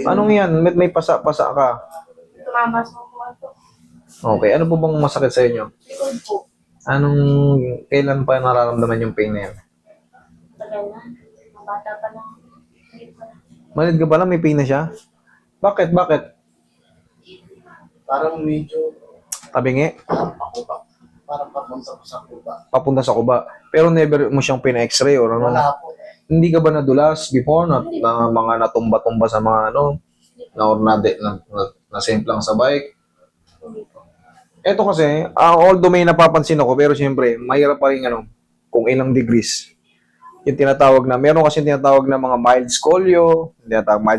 Anong yan? May pasa-pasa ka. Tumamas mo po ito. Okay, ano po bang masakit sa inyo? Likod po. Anong, kailan pa nararamdaman yung pain na yan? Tagal na. Mabata pa lang. Hindi pa. Manid ka pala, may pain na siya? Bakit? Bakit? Parang medyo Tabingi? pakupa. Parang papunta ko sa kuba. Papunta sa kuba. Pero never mo siyang pina-x-ray or ano? Wala po. Hindi ka ba nadulas before na mga natumba-tumba sa mga ano? Na or na lang sa bike? Hindi po. Ito kasi, although may napapansin ako, pero siyempre, mahirap pa rin ano, kung ilang degrees. Yung tinatawag na, meron kasi tinatawag na mga mild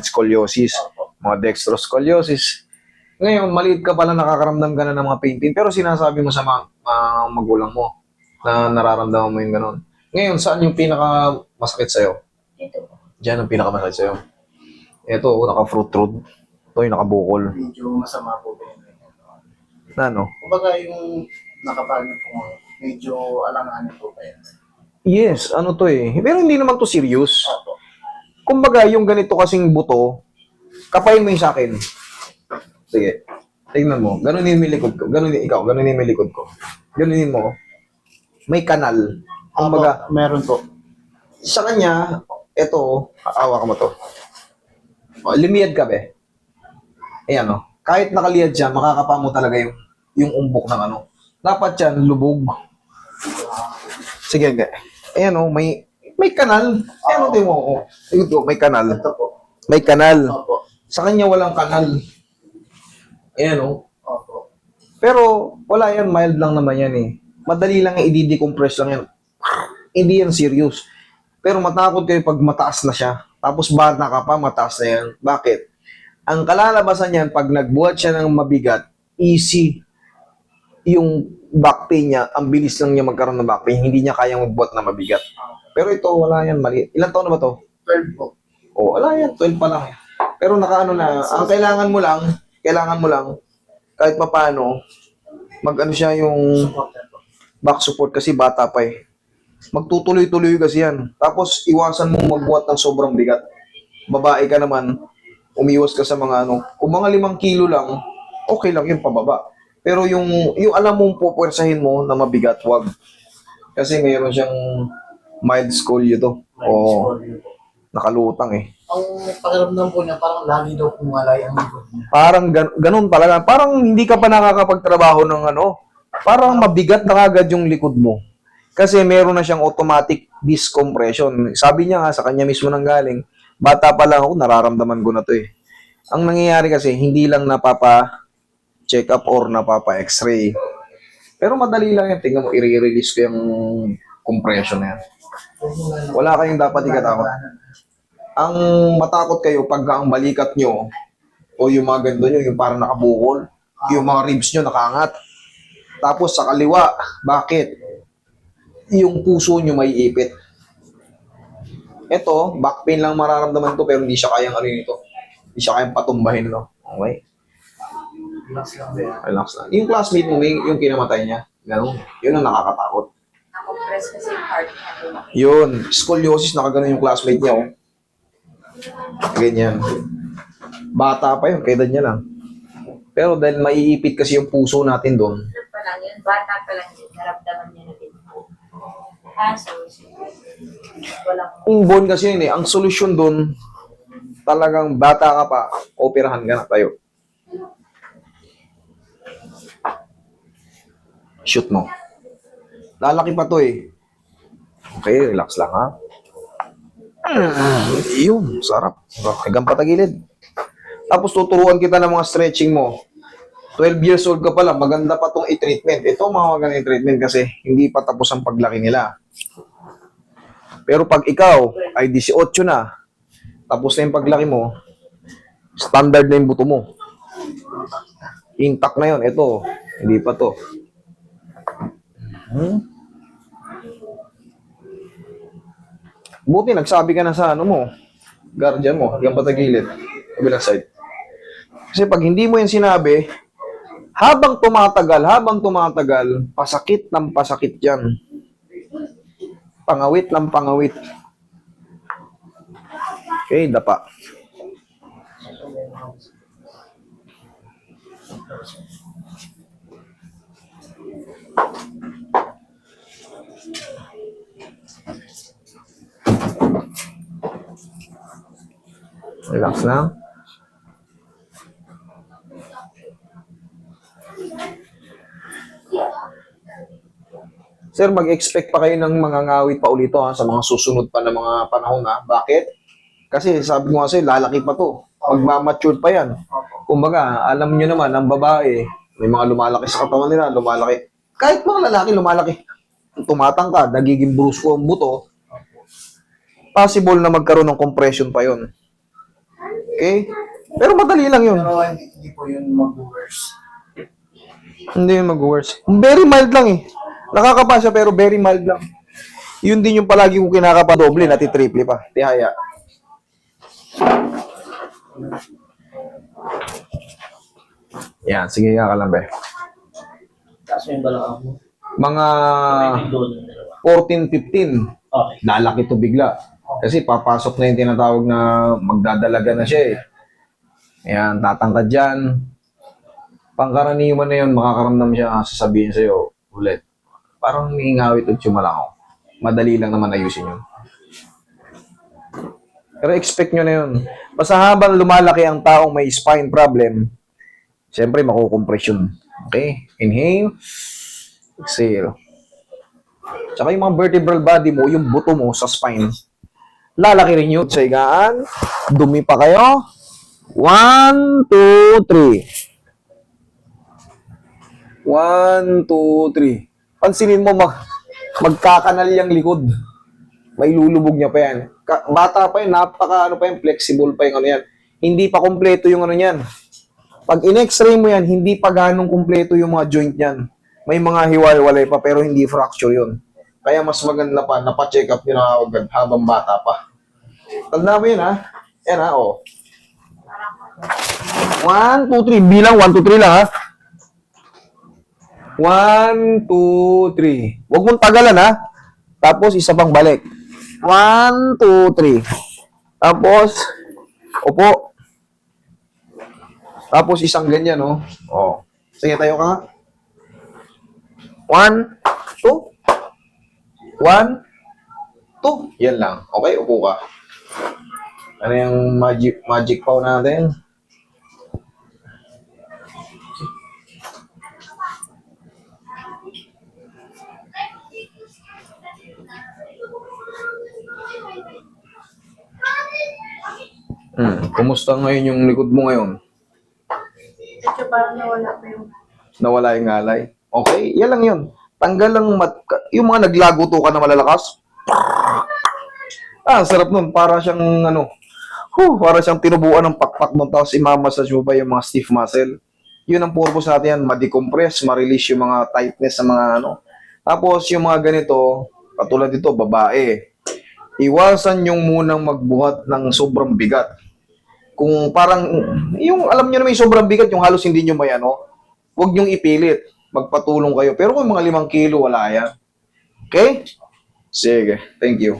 scoliosis, mga dextroscoliosis. Ngayon, maliit ka pala, nakakaramdam ka na ng mga pain, pero sinasabi mo sa mga magulang mo na nararamdaman mo yung gano'n. Ngayon, saan yung pinaka masakit sa'yo? Dito po. Diyan ang pinaka masakit sa'yo. Ito, naka-fruit root. Ito yung nakabukol. Medyo masama po ba yun? Na ano? Kumbaga yung nakapagod po, medyo alanganin po ba yan? Yes, ano to eh. Pero hindi naman to serious. Opo. Kumbaga, yung ganito kasing buto, kapain mo yung sa akin. Sige. Tingnan mo. Ganunin mo yung likod ko. Ganunin mo yung likod ko. Ganunin mo. May kanal. Kumbaga, Meron po. sa kanya, eto, awa ka mo to. O, lumiyad ka, be. Ayan, o. Kahit nakaliyad siya, makakapa mo talaga yung umbok ng ano. Dapat yan, lubog. Sige, hindi. Ayan, o, may kanal. Ayan, o, tingnan mo. O. Ito, may kanal. Ito po. May kanal. Opo. Sa kanya, walang kanal. Ayan, o. Opo. Pero, wala yan. Mild lang naman yan, eh. Madali lang i-decompress lang yan. Hindi yan serious. Pero matakot kayo pag mataas na siya. Tapos bata ka pa, mataas na yan. Bakit? Ang kalalabasan yan, pag nagbuhat siya ng mabigat, easy yung back pain niya, ang bilis lang niya magkaroon ng back pain, hindi niya kayang magbuhat na mabigat. Pero ito, wala yan, mali. Ilang taon na ba to? 12 po. Oh, wala yan, 12 pa lang. Pero nakaano na, ang kailangan mo lang, kahit papaano, mag-ano siya yung back support kasi bata pa eh. Magtutuloy-tuloy kasi yan. Tapos, iwasan mong magbuhat ng sobrang bigat. Babae ka naman, umiwas ka sa mga ano. Kung mga 5 kilo lang, okay lang yun pababa. Pero yung alam mong pupwersahin mo na mabigat, wag. Kasi mayroon siyang mild scolio to. O nakalutang eh. Ang pakiramdam po niya, parang lagi daw pumalay ang likod niya. Parang ganun talaga. Parang hindi ka pa nakakapagtrabaho ng ano. Parang mabigat na kagad yung likod mo. Kasi meron na siyang automatic disc compression. Sabi niya nga sa kanya mismo nang galing, bata pa lang ako, nararamdaman ko na to eh. Ang nangyayari kasi, hindi lang napapa-check up or napapa-x-ray. Pero madali lang yan. Tingnan mo, i-release ko yung compression na yan. Wala kayong dapat ikatakot. Ang matakot kayo pag ang balikat nyo o yung mga ganito nyo, yung parang nakabukol, yung mga ribs nyo nakaangat. Tapos sa kaliwa, bakit? Yung puso nyo may ipit. Ito, back pain lang mararamdaman to pero hindi siya kayang ano nito. Hindi siya kayang patumbahin, no? Okay? Relax lang ba yan? Relax lang. Yung classmate mo, yung kinamatay niya, ganun. Yun ang nakakatakot. Nakompress kasi yung heart niya. Yun, scoliosis, nakaganon yung classmate niya, oh. Ganyan. Bata pa yun, kaya niya lang. Pero dahil maiipit kasi yung puso natin doon, Ano pa lang yun, bata pa lang yun, naramdaman niya na din po. So, walang ang bone kasi yun eh, ang solusyon doon, talagang bata ka pa, operahan ka na tayo. Shoot mo. Lalaki pa to eh. Okay, relax lang ha. Yun, sarap. Hanggang patagilid. Tapos tuturuan kita ng mga stretching mo. 12 years old ka pala, maganda pa tong i-treatment. Ito mga magandang i-treatment kasi hindi pa tapos ang paglaki nila. Pero pag ikaw ay 18 na, tapos na yung paglaki mo, standard na yung buto mo. Intact na yun. Ito, hindi pa to. Buti nagsabi ka na sa ano mo, guardian mo, hanggang patagilid, kabilang side. Kasi pag hindi mo yan sinabi, habang tumatagal, pasakit ng pasakit yan. Pangawit ng pangawit. Okay, dapa. Relax lang. Sir, mag-expect pa kayo ng mga ngawit pa ulito ha, sa mga susunod pa na mga panahon ha. Bakit? Kasi sabi ko nga sa'yo, lalaki pa to. Magmamature pa yan. Kumbaga, alam nyo naman, ang babae, may mga lumalaki sa katawan nila, lumalaki. Kahit mga lalaki, lumalaki. Tumatangkad, nagiging brusko ang buto, possible na magkaroon ng compression pa yon. Okay? Pero madali lang yun. Pero hindi po yun mag-worse. Hindi yun mag-worse. Very mild lang eh. Nakakapa siya pero very mild lang. Yun din yung palagi kong kinakapadoble, nati-triple pa. Tihaya. Yan, sige nga kalambe. Taas mo yung balakang mo. Mga Doon yung dalawa. 14, 15, Okay. lalaki to bigla. Kasi papasok na yung tinatawag na magdadalaga na siya eh. Ayan, tatangkad dyan. Pangkaraniwan na yun, makakaramdam siya, sasabihin sa'yo ulit. Parang ngingawit at sumalangaw. Madali lang naman ayusin yun. Pero expect nyo na yun. Basta habang lumalaki ang taong may spine problem, siyempre makukompress yun. Okay? Inhale. Exhale. Tsaka yung mga vertebral body mo, yung buto mo sa spine, lalaki rin yun sa higaan. Dumi pa kayo. 1, 2, 3. 1, 2, 3. Pansinin mo, magkakanal yung likod. May lulubog niya pa yan. Bata pa yan, napaka ano pa yan, flexible pa yung ano yan. Hindi pa kompleto yung ano yan. Pag in-x-ray mo yan, hindi pa ganong kompleto yung mga joint yan. May mga hiwa-hiwalay pa pero hindi fracture yun. Kaya mas maganda pa, napacheck up nyo na agad habang bata pa. Tanda mo yun ha? Yan ha, o. 1, 2, 3. Bilang 1, 2, 3 lang ha. 1, 2, 3. Huwag mong tagalan ha. Tapos isa pang balik. 1, 2, 3. Tapos, upo. Tapos isang ganyan, no? Oh. Sige, tayo ka. 1, 2. 1, 2. Yan lang. Okay, upo ka. Ano yung magic paw natin? Kumusta ngayon yung likod mo ngayon? Medyo parang nawala pa yung Nawala yung ngalay? Okay, yan lang yun. Tanggal lang yung mga naglaguto ka na malalakas. Sarap nun. Para siyang ano, para siyang tinubuan ng pakpak mo tapos imamassage mo pa yung mga stiff muscle. Yun ang purpose natin yan, ma-decompress, ma-release yung mga tightness sa mga ano. Tapos yung mga ganito, katulad dito, babae. Iwasan yung munang magbuhat ng sobrang bigat. Kung parang, yung alam nyo naman yung sobrang bigat, yung halos hindi nyo may ano, huwag nyong ipilit. Magpatulong kayo. Pero kung mga 5 kilo, wala yan. Okay? Sige. Thank you.